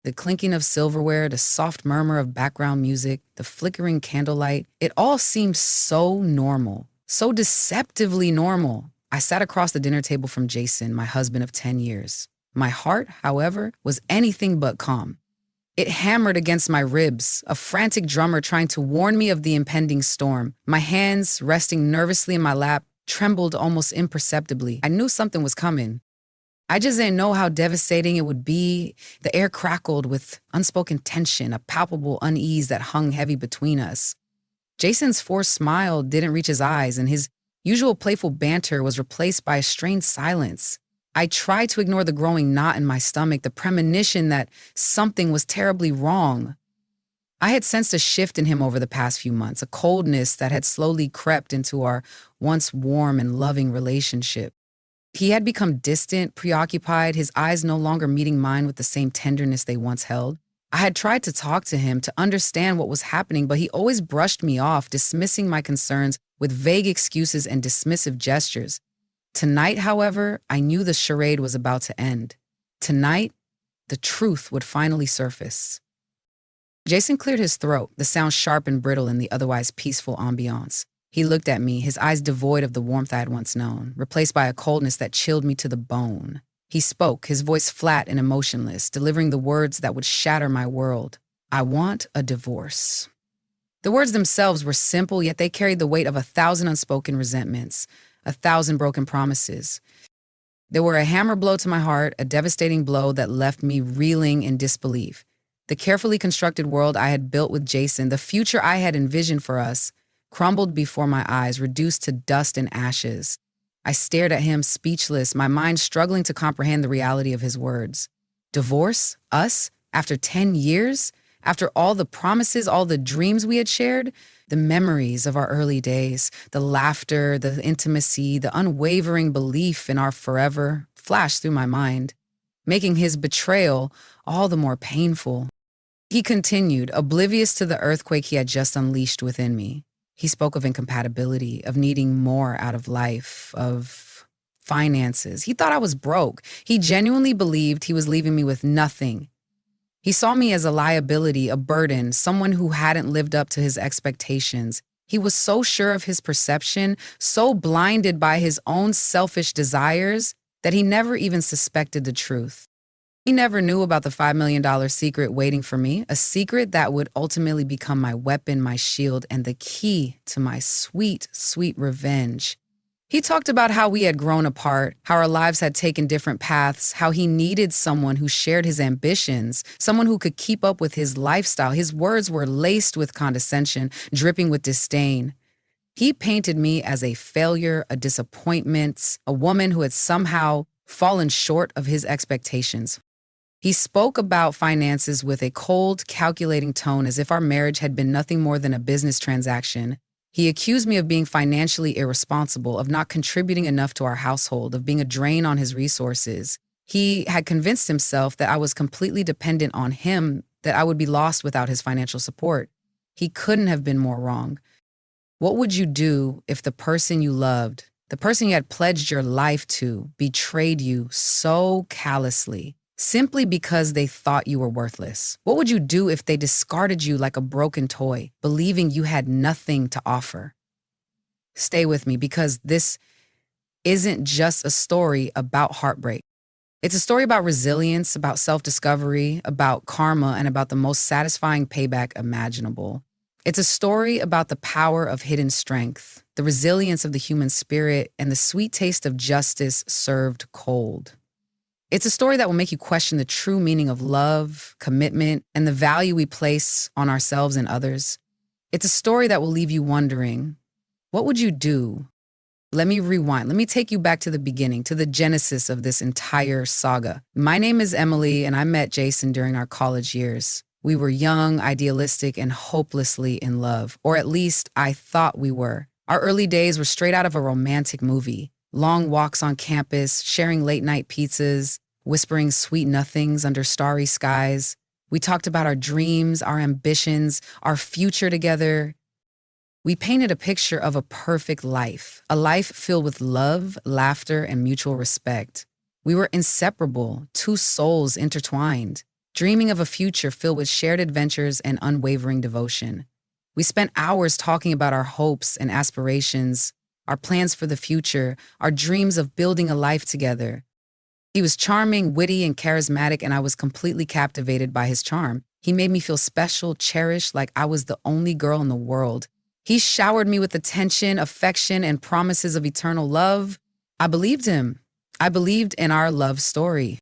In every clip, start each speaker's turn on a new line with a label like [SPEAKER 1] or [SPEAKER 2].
[SPEAKER 1] The clinking of silverware, the soft murmur of background music, the flickering candlelight, it all seemed so normal, so deceptively normal. I sat across the dinner table from Jason, my husband of 10 years. My heart, however, was anything but calm. It hammered against my ribs, a frantic drummer trying to warn me of the impending storm. My hands, resting nervously in my lap, trembled almost imperceptibly. I knew something was coming. I just didn't know how devastating it would be. The air crackled with unspoken tension, a palpable unease that hung heavy between us. Jason's forced smile didn't reach his eyes, and his usual playful banter was replaced by a strained silence. I tried to ignore the growing knot in my stomach, the premonition that something was terribly wrong. I had sensed a shift in him over the past few months, a coldness that had slowly crept into our once warm and loving relationship. He had become distant, preoccupied, his eyes no longer meeting mine with the same tenderness they once held. I had tried to talk to him to understand what was happening, but he always brushed me off, dismissing my concerns with vague excuses and dismissive gestures. Tonight, however, I knew the charade was about to end. Tonight, the truth would finally surface. Jason cleared his throat, the sound sharp and brittle in the otherwise peaceful ambiance. He looked at me, his eyes devoid of the warmth I had once known, replaced by a coldness that chilled me to the bone. He spoke, his voice flat and emotionless, delivering the words that would shatter my world. I want a divorce. The words themselves were simple, yet they carried the weight of 1,000 unspoken resentments, 1,000 broken promises. They were a hammer blow to my heart, a devastating blow that left me reeling in disbelief. The carefully constructed world I had built with Jason, the future I had envisioned for us, crumbled before my eyes, reduced to dust and ashes. I stared at him, speechless, my mind struggling to comprehend the reality of his words. Divorce? Us? After 10 years? After all the promises, all the dreams we had shared? The memories of our early days, the laughter, the intimacy, the unwavering belief in our forever flashed through my mind, making his betrayal all the more painful. He continued, oblivious to the earthquake he had just unleashed within me. He spoke of incompatibility, of needing more out of life, of finances. He thought I was broke. He genuinely believed he was leaving me with nothing. He saw me as a liability, a burden, someone who hadn't lived up to his expectations. He was so sure of his perception, so blinded by his own selfish desires, that he never even suspected the truth. He never knew about the $5 million secret waiting for me, a secret that would ultimately become my weapon, my shield, and the key to my sweet, sweet revenge. He talked about how we had grown apart, how our lives had taken different paths, how he needed someone who shared his ambitions, someone who could keep up with his lifestyle. His words were laced with condescension, dripping with disdain. He painted me as a failure, a disappointment, a woman who had somehow fallen short of his expectations. He spoke about finances with a cold, calculating tone as if our marriage had been nothing more than a business transaction. He accused me of being financially irresponsible, of not contributing enough to our household, of being a drain on his resources. He had convinced himself that I was completely dependent on him, that I would be lost without his financial support. He couldn't have been more wrong. What would you do if the person you loved, the person you had pledged your life to, betrayed you so callously, simply because they thought you were worthless? What would you do if they discarded you like a broken toy, believing you had nothing to offer? Stay with me, because this isn't just a story about heartbreak. It's a story about resilience, about self-discovery, about karma, and about the most satisfying payback imaginable. It's a story about the power of hidden strength, the resilience of the human spirit, and the sweet taste of justice served cold. It's a story that will make you question the true meaning of love, commitment, and the value we place on ourselves and others. It's a story that will leave you wondering, what would you do? Let me rewind. Let me take you back to the beginning, to the genesis of this entire saga. My name is Emily, and I met Jason during our college years. We were young, idealistic, and hopelessly in love, or at least I thought we were. Our early days were straight out of a romantic movie. Long walks on campus, sharing late-night pizzas, whispering sweet nothings under starry skies. We talked about our dreams, our ambitions, our future together. We painted a picture of a perfect life, a life filled with love, laughter, and mutual respect. We were inseparable, two souls intertwined. dreaming of a future filled with shared adventures and unwavering devotion. We spent hours talking about our hopes and aspirations, our plans for the future, our dreams of building a life together. He was charming, witty, and charismatic, and I was completely captivated by his charm. He made me feel special, cherished, like I was the only girl in the world. He showered me with attention, affection, and promises of eternal love. I believed him. I believed in our love story.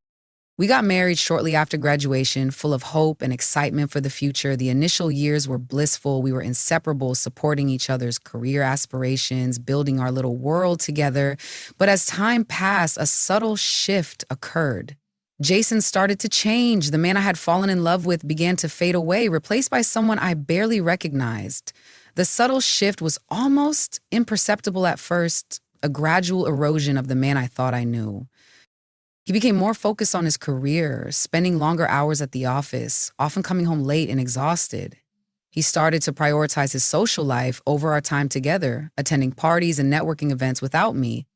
[SPEAKER 1] We got married shortly after graduation, full of hope and excitement for the future. The initial years were blissful. We were inseparable, supporting each other's career aspirations, building our little world together. But as time passed, a subtle shift occurred. Jason started to change. The man I had fallen in love with began to fade away, replaced by someone I barely recognized. The subtle shift was almost imperceptible at first, a gradual erosion of the man I thought I knew. He became more focused on his career, spending longer hours at the office, often coming home late and exhausted. He started to prioritize his social life over our time together, attending parties and networking events without me.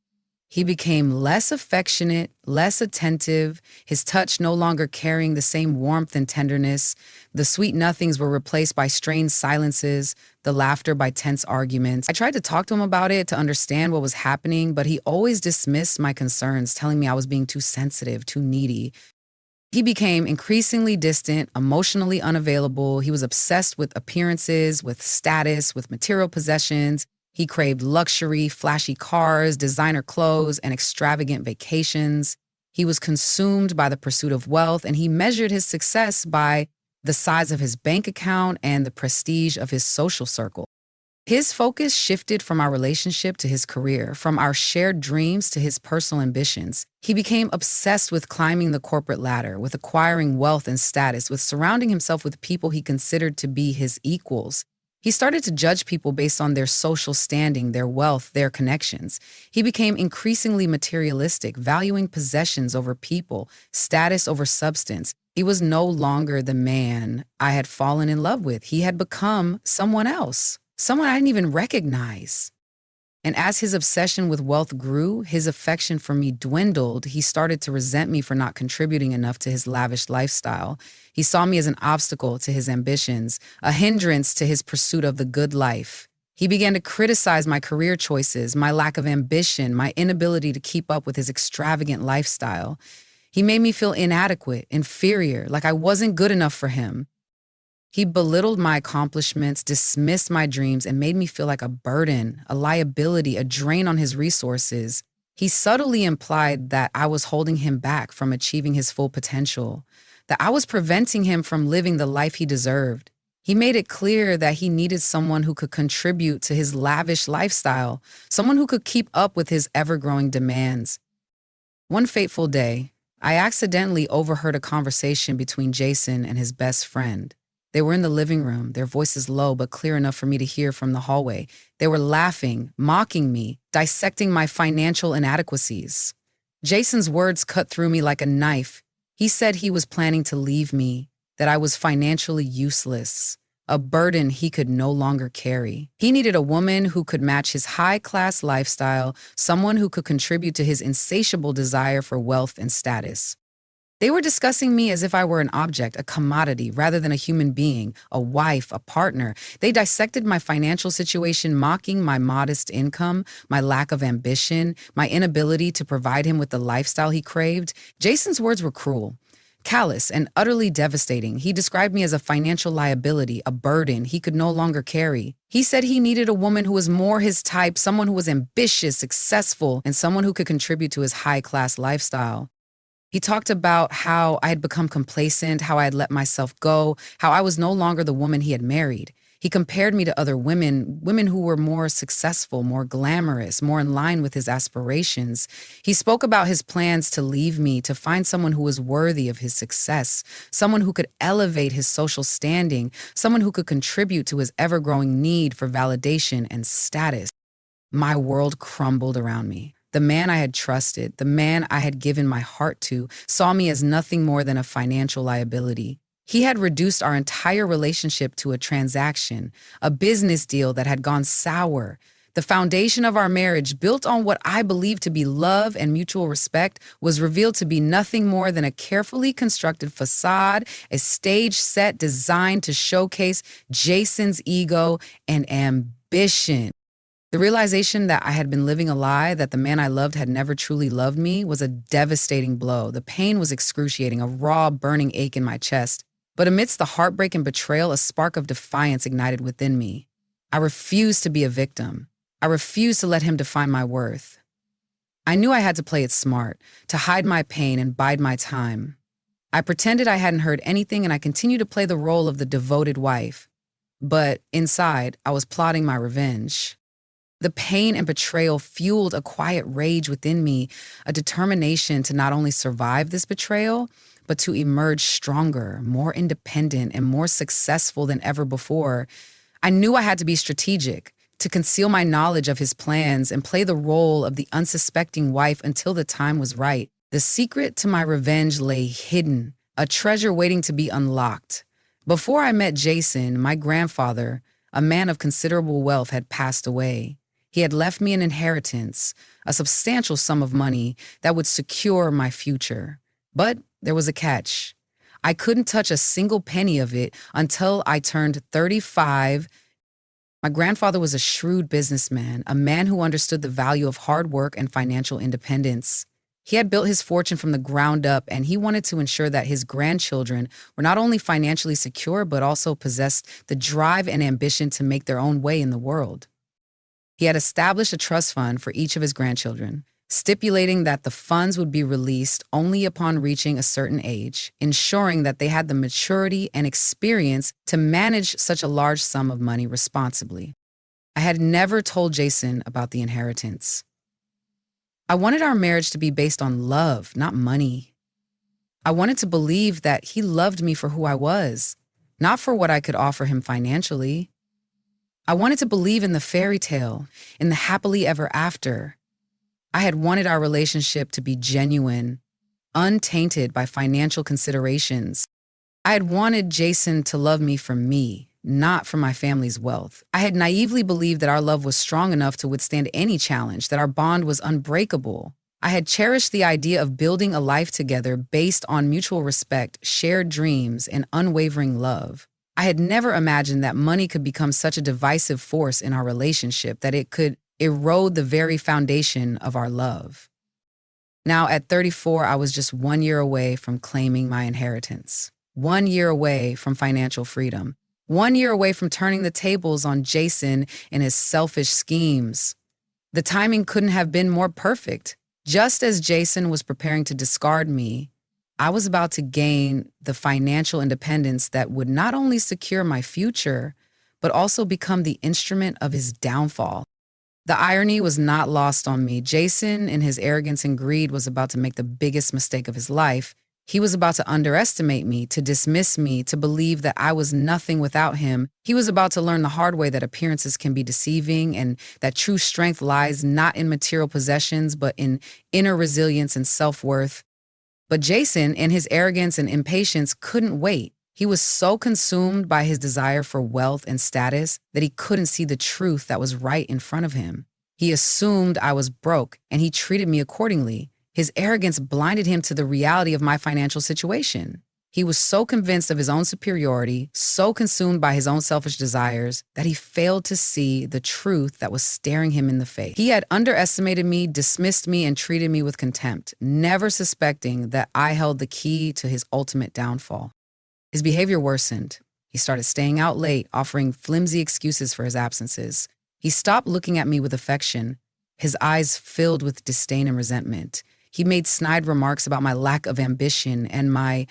[SPEAKER 1] He became less affectionate, less attentive, his touch no longer carrying the same warmth and tenderness. The sweet nothings were replaced by strained silences, the laughter by tense arguments. I tried to talk to him about it, to understand what was happening, but he always dismissed my concerns, telling me I was being too sensitive, too needy. He became increasingly distant, emotionally unavailable. He was obsessed with appearances, with status, with material possessions. He craved luxury, flashy cars, designer clothes, and extravagant vacations. He was consumed by the pursuit of wealth, and he measured his success by the size of his bank account and the prestige of his social circle. His focus shifted from our relationship to his career, from our shared dreams to his personal ambitions. He became obsessed with climbing the corporate ladder, with acquiring wealth and status, with surrounding himself with people he considered to be his equals. He started to judge people based on their social standing, their wealth, their connections. He became increasingly materialistic, valuing possessions over people, status over substance. He was no longer the man I had fallen in love with. He had become someone else, someone I didn't even recognize. And as his obsession with wealth grew, his affection for me dwindled. He started to resent me for not contributing enough to his lavish lifestyle. He saw me as an obstacle to his ambitions, a hindrance to his pursuit of the good life. He began to criticize my career choices, my lack of ambition, my inability to keep up with his extravagant lifestyle. He made me feel inadequate, inferior, like I wasn't good enough for him. He belittled my accomplishments, dismissed my dreams, and made me feel like a burden, a liability, a drain on his resources. He subtly implied that I was holding him back from achieving his full potential, that I was preventing him from living the life he deserved. He made it clear that he needed someone who could contribute to his lavish lifestyle, someone who could keep up with his ever-growing demands. One fateful day, I accidentally overheard a conversation between Jason and his best friend. They were in the living room, their voices low but clear enough for me to hear from the hallway. They were laughing, mocking me, dissecting my financial inadequacies. Jason's words cut through me like a knife. He said he was planning to leave me, that I was financially useless, a burden he could no longer carry. He needed a woman who could match his high-class lifestyle, someone who could contribute to his insatiable desire for wealth and status. They were discussing me as if I were an object, a commodity, rather than a human being, a wife, a partner. They dissected my financial situation, mocking my modest income, my lack of ambition, my inability to provide him with the lifestyle he craved. Jason's words were cruel, callous, and utterly devastating. He described me as a financial liability, a burden he could no longer carry. He said he needed a woman who was more his type, someone who was ambitious, successful, and someone who could contribute to his high-class lifestyle. He talked about how I had become complacent, how I had let myself go, how I was no longer the woman he had married. He compared me to other women who were more successful, more glamorous, more in line with his aspirations. He spoke about his plans to leave me, to find someone who was worthy of his success, someone who could elevate his social standing, someone who could contribute to his ever-growing need for validation and status. My world crumbled around me. The man I had trusted, the man I had given my heart to, saw me as nothing more than a financial liability. He had reduced our entire relationship to a transaction, a business deal that had gone sour. The foundation of our marriage, built on what I believed to be love and mutual respect, was revealed to be nothing more than a carefully constructed facade, a stage set designed to showcase Jason's ego and ambition. The realization that I had been living a lie, that the man I loved had never truly loved me, was a devastating blow. The pain was excruciating, a raw, burning ache in my chest. But amidst the heartbreak and betrayal, a spark of defiance ignited within me. I refused to be a victim. I refused to let him define my worth. I knew I had to play it smart, to hide my pain and bide my time. I pretended I hadn't heard anything, and I continued to play the role of the devoted wife. But inside, I was plotting my revenge. The pain and betrayal fueled a quiet rage within me, a determination to not only survive this betrayal, but to emerge stronger, more independent, and more successful than ever before. I knew I had to be strategic, to conceal my knowledge of his plans and play the role of the unsuspecting wife until the time was right. The secret to my revenge lay hidden, a treasure waiting to be unlocked. Before I met Jason, my grandfather, a man of considerable wealth, had passed away. He had left me an inheritance, a substantial sum of money that would secure my future. But there was a catch. I couldn't touch a single penny of it until I turned 35. My grandfather was a shrewd businessman, a man who understood the value of hard work and financial independence. He had built his fortune from the ground up, and he wanted to ensure that his grandchildren were not only financially secure, but also possessed the drive and ambition to make their own way in the world. He had established a trust fund for each of his grandchildren, stipulating that the funds would be released only upon reaching a certain age, ensuring that they had the maturity and experience to manage such a large sum of money responsibly. I had never told Jason about the inheritance. I wanted our marriage to be based on love, not money. I wanted to believe that he loved me for who I was, not for what I could offer him financially. I wanted to believe in the fairy tale, in the happily ever after. I had wanted our relationship to be genuine, untainted by financial considerations. I had wanted Jason to love me for me, not for my family's wealth. I had naively believed that our love was strong enough to withstand any challenge, that our bond was unbreakable. I had cherished the idea of building a life together based on mutual respect, shared dreams, and unwavering love. I had never imagined that money could become such a divisive force in our relationship, that it could erode the very foundation of our love. Now, at 34, I was just 1 year away from claiming my inheritance, 1 year away from financial freedom, 1 year away from turning the tables on Jason and his selfish schemes. The timing couldn't have been more perfect. Just as Jason was preparing to discard me, I was about to gain the financial independence that would not only secure my future, but also become the instrument of his downfall. The irony was not lost on me. Jason, in his arrogance and greed, was about to make the biggest mistake of his life. He was about to underestimate me, to dismiss me, to believe that I was nothing without him. He was about to learn the hard way that appearances can be deceiving, and that true strength lies not in material possessions, but in inner resilience and self-worth. But Jason, in his arrogance and impatience, couldn't wait. He was so consumed by his desire for wealth and status that he couldn't see the truth that was right in front of him. He assumed I was broke, and he treated me accordingly. His arrogance blinded him to the reality of my financial situation. He was so convinced of his own superiority, so consumed by his own selfish desires, that he failed to see the truth that was staring him in the face. He had underestimated me, dismissed me, and treated me with contempt, never suspecting that I held the key to his ultimate downfall. His behavior worsened. He started staying out late, offering flimsy excuses for his absences. He stopped looking at me with affection, his eyes filled with disdain and resentment. He made snide remarks about my lack of ambition and my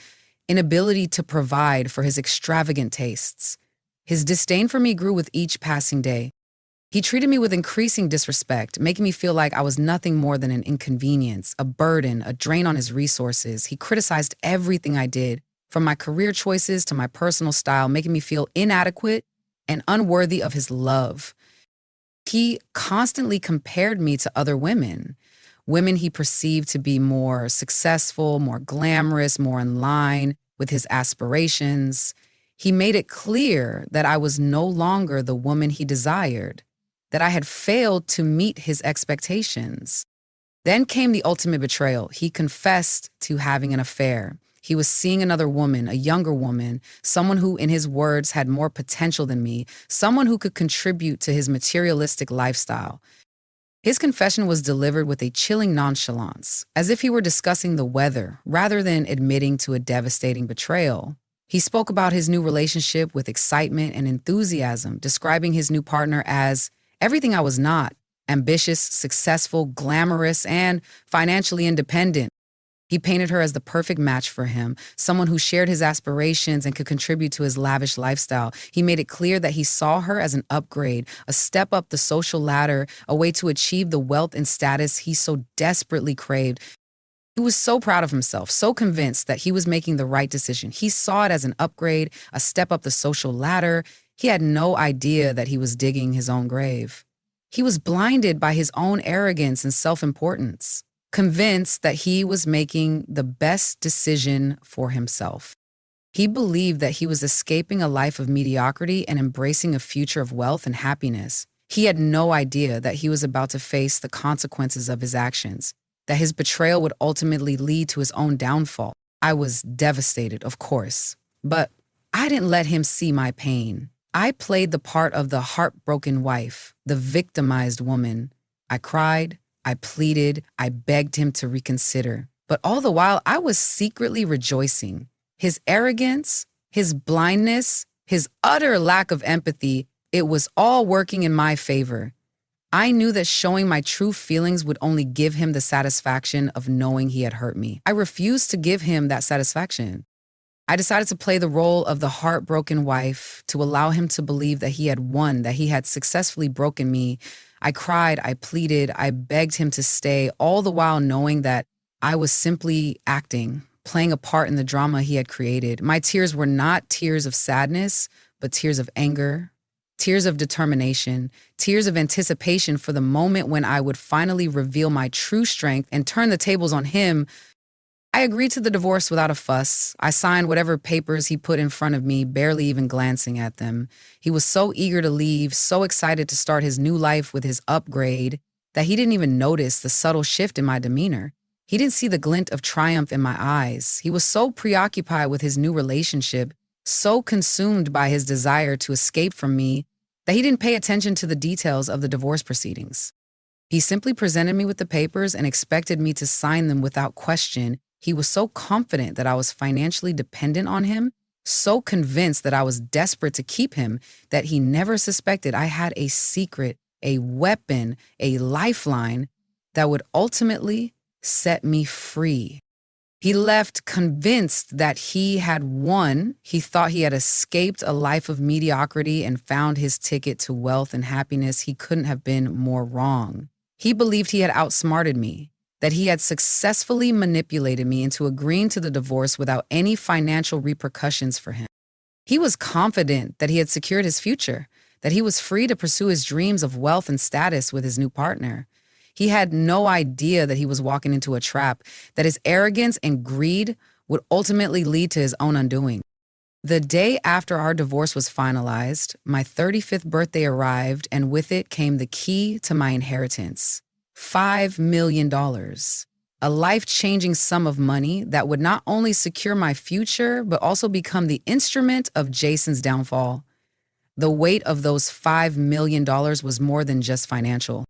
[SPEAKER 1] inability to provide for his extravagant tastes. His disdain for me grew with each passing day. He treated me with increasing disrespect, making me feel like I was nothing more than an inconvenience, a burden, a drain on his resources. He criticized everything I did, from my career choices to my personal style, making me feel inadequate and unworthy of his love. He constantly compared me to other women he perceived to be more successful, more glamorous, more in line with his aspirations. He made it clear that I was no longer the woman he desired, that I had failed to meet his expectations. Then came the ultimate betrayal. He confessed to having an affair. He was seeing another woman, a younger woman, someone who, in his words, had more potential than me, someone who could contribute to his materialistic lifestyle. His confession was delivered with a chilling nonchalance, as if he were discussing the weather rather than admitting to a devastating betrayal. He spoke about his new relationship with excitement and enthusiasm, describing his new partner as everything I was not: ambitious, successful, glamorous, and financially independent. He painted her as the perfect match for him, someone who shared his aspirations and could contribute to his lavish lifestyle. He made it clear that he saw her as an upgrade, a step up the social ladder, a way to achieve the wealth and status he so desperately craved. He was so proud of himself, so convinced that he was making the right decision. He saw it as an upgrade, a step up the social ladder. He had no idea that he was digging his own grave. He was blinded by his own arrogance and self-importance, convinced that he was making the best decision for himself. He believed that he was escaping a life of mediocrity and embracing a future of wealth and happiness. He had no idea that he was about to face the consequences of his actions, that his betrayal would ultimately lead to his own downfall. I was devastated, of course, but I didn't let him see my pain. I played the part of the heartbroken wife, the victimized woman. I cried, I pleaded, I begged him to reconsider. But all the while, I was secretly rejoicing. His arrogance, his blindness, his utter lack of empathy, it was all working in my favor. I knew that showing my true feelings would only give him the satisfaction of knowing he had hurt me. I refused to give him that satisfaction. I decided to play the role of the heartbroken wife, to allow him to believe that he had won, that he had successfully broken me. I cried, I pleaded, I begged him to stay, all the while knowing that I was simply acting, playing a part in the drama he had created. My tears were not tears of sadness, but tears of anger, tears of determination, tears of anticipation for the moment when I would finally reveal my true strength and turn the tables on him. I agreed to the divorce without a fuss. I signed whatever papers he put in front of me, barely even glancing at them. He was so eager to leave, so excited to start his new life with his upgrade, that he didn't even notice the subtle shift in my demeanor. He didn't see the glint of triumph in my eyes. He was so preoccupied with his new relationship, so consumed by his desire to escape from me, that he didn't pay attention to the details of the divorce proceedings. He simply presented me with the papers and expected me to sign them without question. He was so confident that I was financially dependent on him, so convinced that I was desperate to keep him, that he never suspected I had a secret, a weapon, a lifeline that would ultimately set me free. He left convinced that he had won. He thought he had escaped a life of mediocrity and found his ticket to wealth and happiness. He couldn't have been more wrong. He believed he had outsmarted me, that he had successfully manipulated me into agreeing to the divorce without any financial repercussions for him. He was confident that he had secured his future, that he was free to pursue his dreams of wealth and status with his new partner. He had no idea that he was walking into a trap, that his arrogance and greed would ultimately lead to his own undoing. The day after our divorce was finalized, my 35th birthday arrived, and with it came the key to my inheritance: $5 million. A life-changing sum of money that would not only secure my future, but also become the instrument of Jason's downfall. The weight of those $5 million was more than just financial.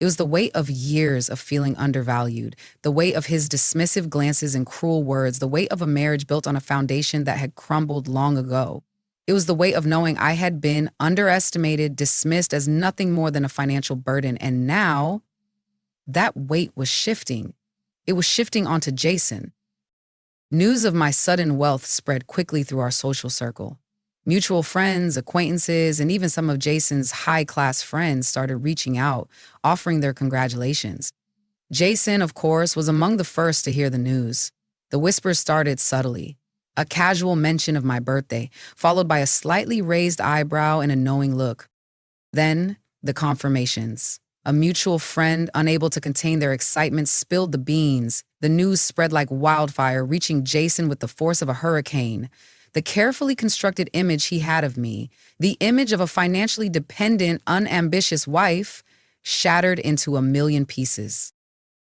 [SPEAKER 1] It was the weight of years of feeling undervalued, the weight of his dismissive glances and cruel words, the weight of a marriage built on a foundation that had crumbled long ago. It was the weight of knowing I had been underestimated, dismissed as nothing more than a financial burden, and now that weight was shifting. It was shifting onto Jason. News of my sudden wealth spread quickly through our social circle. Mutual friends, acquaintances, and even some of Jason's high-class friends started reaching out, offering their congratulations. Jason, of course, was among the first to hear the news. The whispers started subtly. A casual mention of my birthday, followed by a slightly raised eyebrow and a knowing look. Then, the confirmations. A mutual friend, unable to contain their excitement, spilled the beans. The news spread like wildfire, reaching Jason with the force of a hurricane. The carefully constructed image he had of me, the image of a financially dependent, unambitious wife, shattered into a million pieces.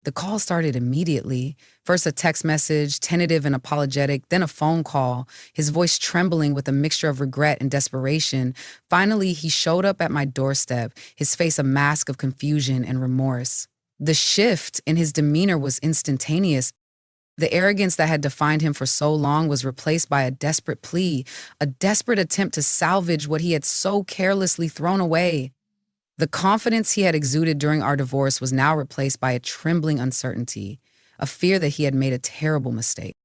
[SPEAKER 1] The call started immediately. First a text message, tentative and apologetic, then a phone call, his voice trembling with a mixture of regret and desperation. Finally, he showed up at my doorstep, his face a mask of confusion and remorse. The shift in his demeanor was instantaneous. The arrogance that had defined him for so long was replaced by a desperate plea, a desperate attempt to salvage what he had so carelessly thrown away. The confidence he had exuded during our divorce was now replaced by a trembling uncertainty, a fear that he had made a terrible mistake.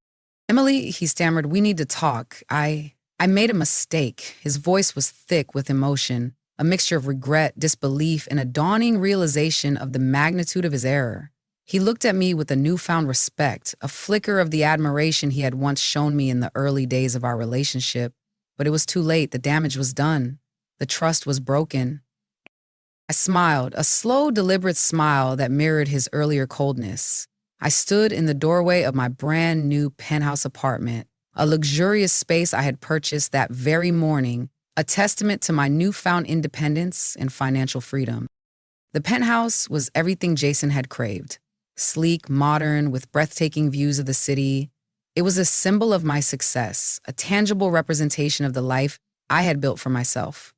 [SPEAKER 1] "Emily," he stammered, "we need to talk. I made a mistake." His voice was thick with emotion, a mixture of regret, disbelief, and a dawning realization of the magnitude of his error. He looked at me with a newfound respect, a flicker of the admiration he had once shown me in the early days of our relationship. But it was too late. The damage was done. The trust was broken. I smiled, a slow, deliberate smile that mirrored his earlier coldness. I stood in the doorway of my brand new penthouse apartment, a luxurious space I had purchased that very morning, a testament to my newfound independence and financial freedom. The penthouse was everything Jason had craved. Sleek, modern, with breathtaking views of the city. It was a symbol of my success, a tangible representation of the life I had built for myself.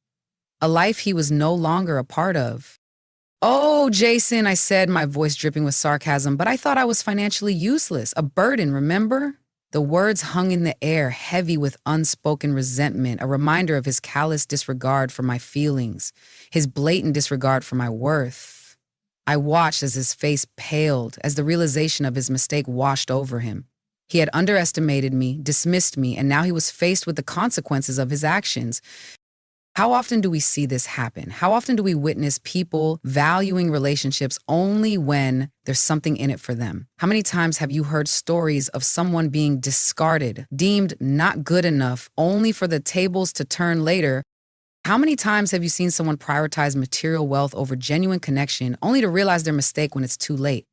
[SPEAKER 1] A life he was no longer a part of. "Oh, Jason," I said, my voice dripping with sarcasm, "but I thought I was financially useless, a burden, remember?" The words hung in the air, heavy with unspoken resentment, a reminder of his callous disregard for my feelings, his blatant disregard for my worth. I watched as his face paled, as the realization of his mistake washed over him. He had underestimated me, dismissed me, and now he was faced with the consequences of his actions. How often do we see this happen? How often do we witness people valuing relationships only when there's something in it for them? How many times have you heard stories of someone being discarded, deemed not good enough, only for the tables to turn later? How many times have you seen someone prioritize material wealth over genuine connection, only to realize their mistake when it's too late?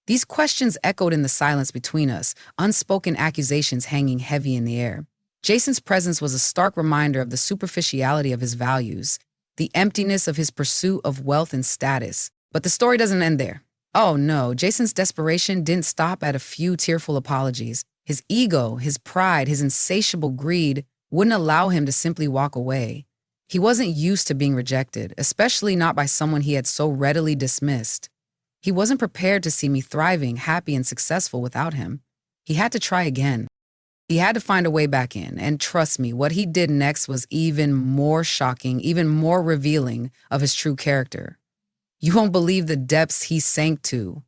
[SPEAKER 1] These questions echoed in the silence between us, unspoken accusations hanging heavy in the air. Jason's presence was a stark reminder of the superficiality of his values, the emptiness of his pursuit of wealth and status. But the story doesn't end there. Oh no, Jason's desperation didn't stop at a few tearful apologies. His ego, his pride, his insatiable greed wouldn't allow him to simply walk away. He wasn't used to being rejected, especially not by someone he had so readily dismissed. He wasn't prepared to see me thriving, happy, and successful without him. He had to try again. He had to find a way back in, and trust me, what he did next was even more shocking, even more revealing of his true character. You won't believe the depths he sank to.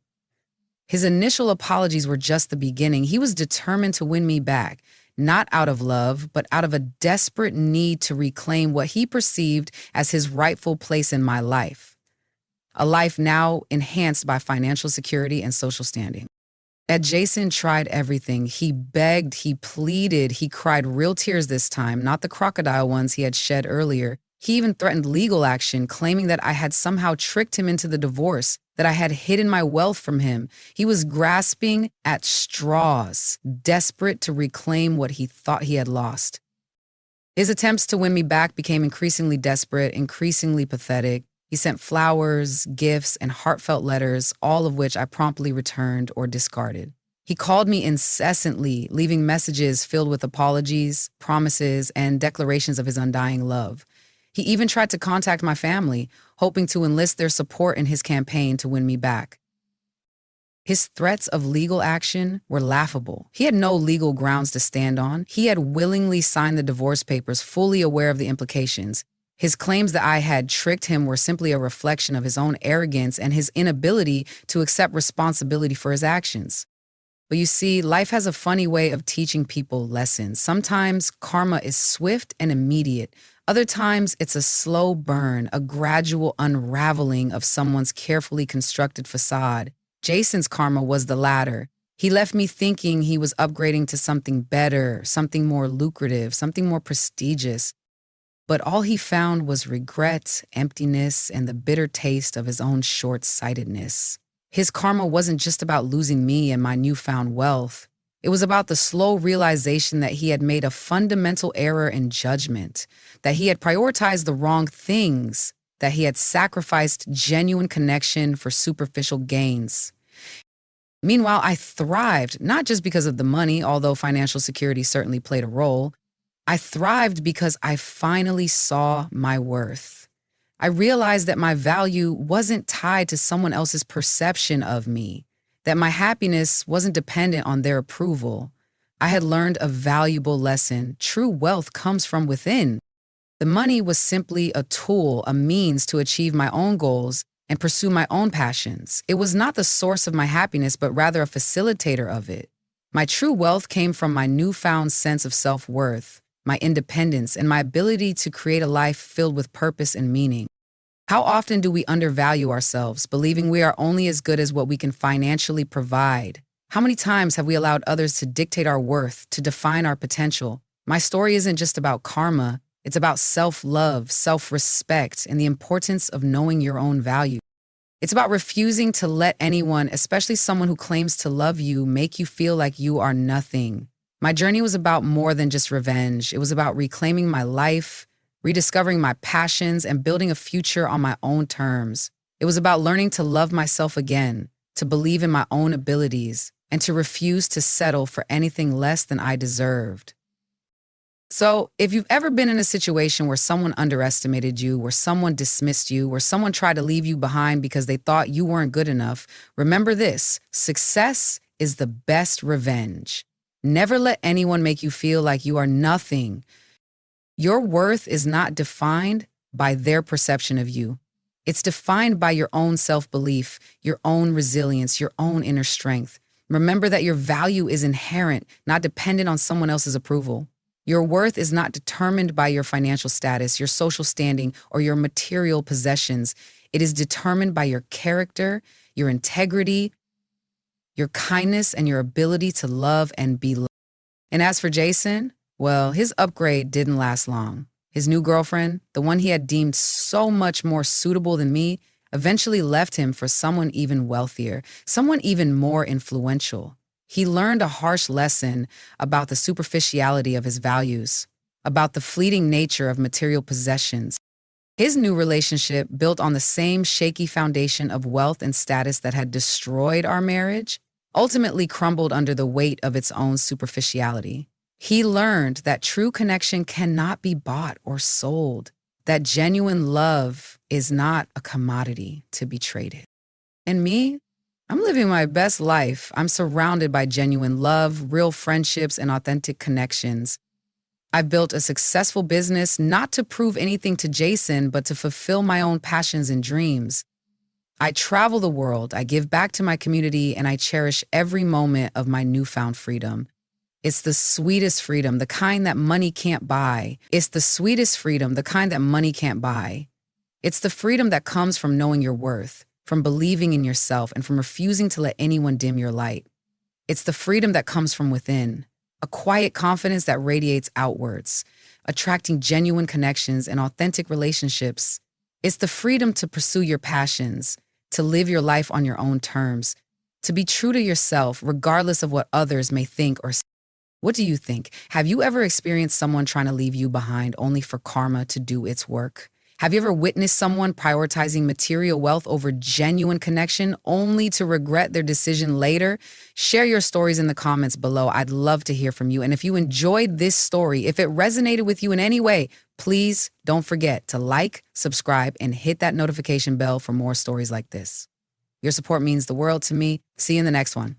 [SPEAKER 1] His initial apologies were just the beginning. He was determined to win me back, not out of love, but out of a desperate need to reclaim what he perceived as his rightful place in my life. A life now enhanced by financial security and social standing. Jason tried everything. He begged, he pleaded, he cried real tears this time, not the crocodile ones he had shed earlier. He even threatened legal action, claiming that I had somehow tricked him into the divorce, that I had hidden my wealth from him. He was grasping at straws, desperate to reclaim what he thought he had lost. His attempts to win me back became increasingly desperate, increasingly pathetic. He sent flowers, gifts, and heartfelt letters, all of which I promptly returned or discarded. He called me incessantly, leaving messages filled with apologies, promises, and declarations of his undying love. He even tried to contact my family, hoping to enlist their support in his campaign to win me back. His threats of legal action were laughable. He had no legal grounds to stand on. He had willingly signed the divorce papers, fully aware of the implications. His claims that I had tricked him were simply a reflection of his own arrogance and his inability to accept responsibility for his actions. But you see, life has a funny way of teaching people lessons. Sometimes karma is swift and immediate. Other times it's a slow burn, a gradual unraveling of someone's carefully constructed facade. Jason's karma was the latter. He left me thinking he was upgrading to something better, something more lucrative, something more prestigious. But all he found was regret, emptiness, and the bitter taste of his own short-sightedness. His karma wasn't just about losing me and my newfound wealth. It was about the slow realization that he had made a fundamental error in judgment, that he had prioritized the wrong things, that he had sacrificed genuine connection for superficial gains. Meanwhile, I thrived, not just because of the money, although financial security certainly played a role. I thrived because I finally saw my worth. I realized that my value wasn't tied to someone else's perception of me, that my happiness wasn't dependent on their approval. I had learned a valuable lesson. True wealth comes from within. The money was simply a tool, a means to achieve my own goals and pursue my own passions. It was not the source of my happiness, but rather a facilitator of it. My true wealth came from my newfound sense of self-worth, my independence, and my ability to create a life filled with purpose and meaning. How often do we undervalue ourselves, believing we are only as good as what we can financially provide? How many times have we allowed others to dictate our worth, to define our potential? My story isn't just about karma. It's about self-love, self-respect, and the importance of knowing your own value. It's about refusing to let anyone, especially someone who claims to love you, make you feel like you are nothing. My journey was about more than just revenge. It was about reclaiming my life, rediscovering my passions, and building a future on my own terms. It was about learning to love myself again, to believe in my own abilities, and to refuse to settle for anything less than I deserved. So, if you've ever been in a situation where someone underestimated you, where someone dismissed you, where someone tried to leave you behind because they thought you weren't good enough, remember this: success is the best revenge. Never let anyone make you feel like you are nothing. Your worth is not defined by their perception of you. It's defined by your own self-belief, your own resilience, your own inner strength. Remember that your value is inherent, not dependent on someone else's approval. Your worth is not determined by your financial status, your social standing, or your material possessions. It is determined by your character, your integrity, your kindness, and your ability to love and be loved. And as for Jason, well, his upgrade didn't last long. His new girlfriend, the one he had deemed so much more suitable than me, eventually left him for someone even wealthier, someone even more influential. He learned a harsh lesson about the superficiality of his values, about the fleeting nature of material possessions. His new relationship, built on the same shaky foundation of wealth and status that had destroyed our marriage, ultimately crumbled under the weight of its own superficiality. He learned that true connection cannot be bought or sold, that genuine love is not a commodity to be traded. And me? I'm living my best life. I'm surrounded by genuine love, real friendships, and authentic connections. I've built a successful business not to prove anything to Jason, but to fulfill my own passions and dreams. I travel the world, I give back to my community, and I cherish every moment of my newfound freedom. It's the sweetest freedom, the kind that money can't buy. It's the sweetest freedom, the kind that money can't buy. It's the freedom that comes from knowing your worth, from believing in yourself, and from refusing to let anyone dim your light. It's the freedom that comes from within, a quiet confidence that radiates outwards, attracting genuine connections and authentic relationships. It's the freedom to pursue your passions, to live your life on your own terms, to be true to yourself regardless of what others may think or say. What do you think? Have you ever experienced someone trying to leave you behind only for karma to do its work? Have you ever witnessed someone prioritizing material wealth over genuine connection only to regret their decision later? Share your stories in the comments below. I'd love to hear from you. And if you enjoyed this story, if it resonated with you in any way, please don't forget to like, subscribe, and hit that notification bell for more stories like this. Your support means the world to me. See you in the next one.